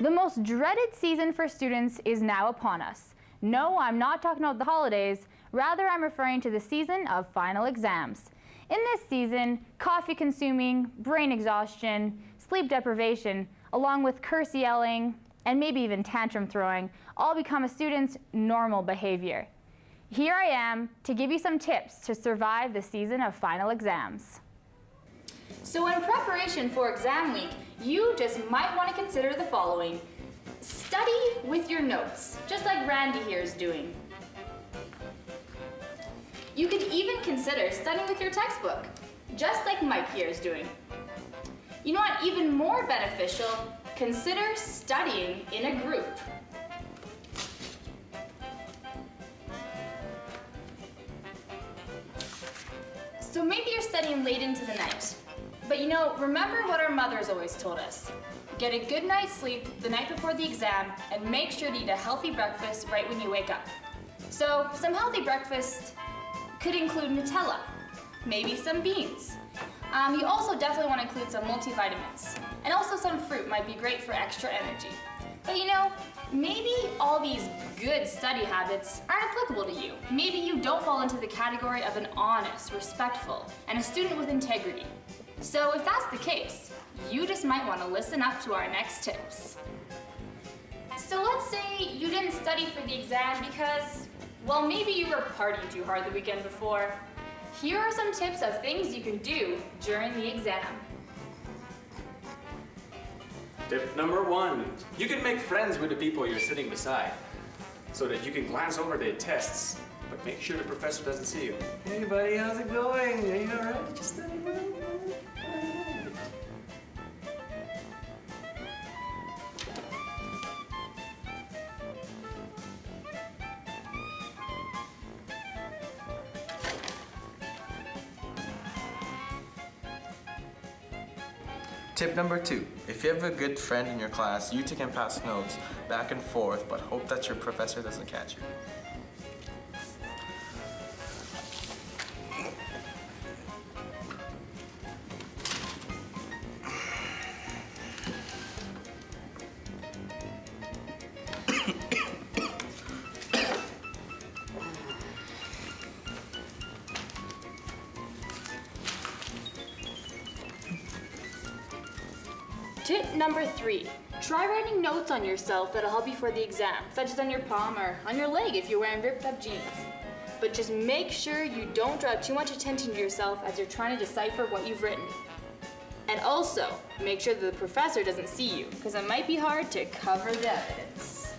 The most dreaded season for students is now upon us. No, I'm not talking about the holidays. Rather, I'm referring to the season of final exams. In this season, coffee consuming, brain exhaustion, sleep deprivation, along with curse yelling, and maybe even tantrum throwing, all become a student's normal behavior. Here I am to give you some tips to survive the season of final exams. So in preparation for exam week, you just might want to consider the following. Study with your notes, just like Randy here is doing. You could even consider studying with your textbook, just like Mike here is doing. You know what, even more beneficial, consider studying in a group. So maybe you're studying late into the night. But you know, remember what our mothers always told us. Get a good night's sleep the night before the exam and make sure to eat a healthy breakfast right when you wake up. So some healthy breakfast could include Nutella, maybe some beans. You also definitely want to include some multivitamins. And also some fruit might be great for extra energy. But you know, maybe all these good study habits aren't applicable to you. Maybe you don't fall into the category of an honest, respectful, and a student with integrity. So if that's the case, you just might want to listen up to our next tips. So let's say you didn't study for the exam because, well, maybe you were partying too hard the weekend before. Here are some tips of things you can do during the exam. Tip number 1, you can make friends with the people you're sitting beside so that you can glance over their tests, but make sure the professor doesn't see you. Hey buddy, how's it going? Are you alright? Did you study well? Tip number 2, if you have a good friend in your class, you two can pass notes back and forth, but hope that your professor doesn't catch you. Tip number 3, try writing notes on yourself that'll help you for the exam, such as on your palm or on your leg if you're wearing ripped up jeans. But just make sure you don't draw too much attention to yourself as you're trying to decipher what you've written. And also, make sure that the professor doesn't see you, because it might be hard to cover the evidence.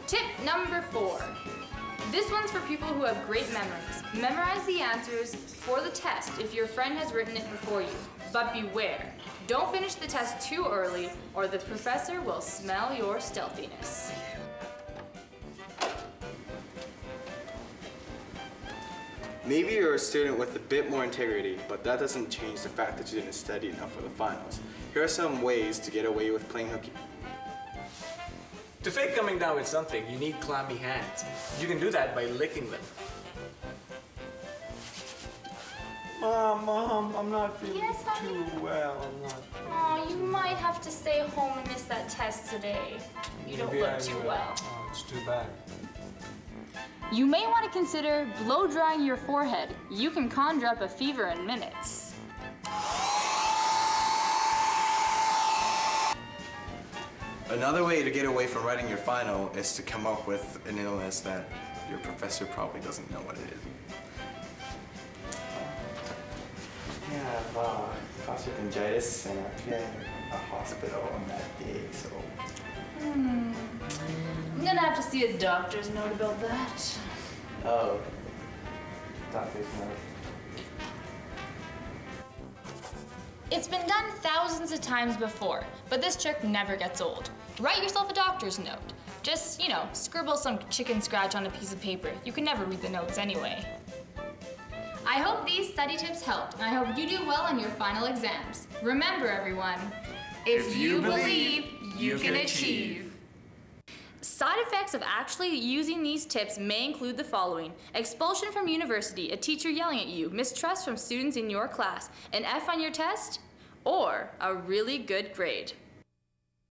Tip number 4, this one's for people who have great memories. Memorize the answers for the test if your friend has written it before you, but beware. Don't finish the test too early or the professor will smell your stealthiness. Maybe you're a student with a bit more integrity, but that doesn't change the fact that you didn't study enough for the finals. Here are some ways to get away with playing hooky. To fake coming down with something, you need clammy hands. You can do that by licking them. Mom, I'm not feeling honey? too well. I'm not. Oh, you might have to stay home and miss that test today. You don't look too well. Oh, it's too bad. You may want to consider blow drying your forehead. You can conjure up a fever in minutes. Another way to get away from writing your final is to come up with an illness that your professor probably doesn't know what it is. Yeah, I have costocongitis and I've been in a hospital on that day, so... I'm gonna have to see a doctor's note about that. Oh, doctor's note. It's been done thousands of times before, but this trick never gets old. Write yourself a doctor's note. Just, you know, scribble some chicken scratch on a piece of paper. You can never read the notes anyway. I hope these study tips helped, and I hope you do well on your final exams. Remember, everyone, if you believe, you can achieve. Side effects of actually using these tips may include the following: expulsion from university, a teacher yelling at you, mistrust from students in your class, an F on your test, or a really good grade.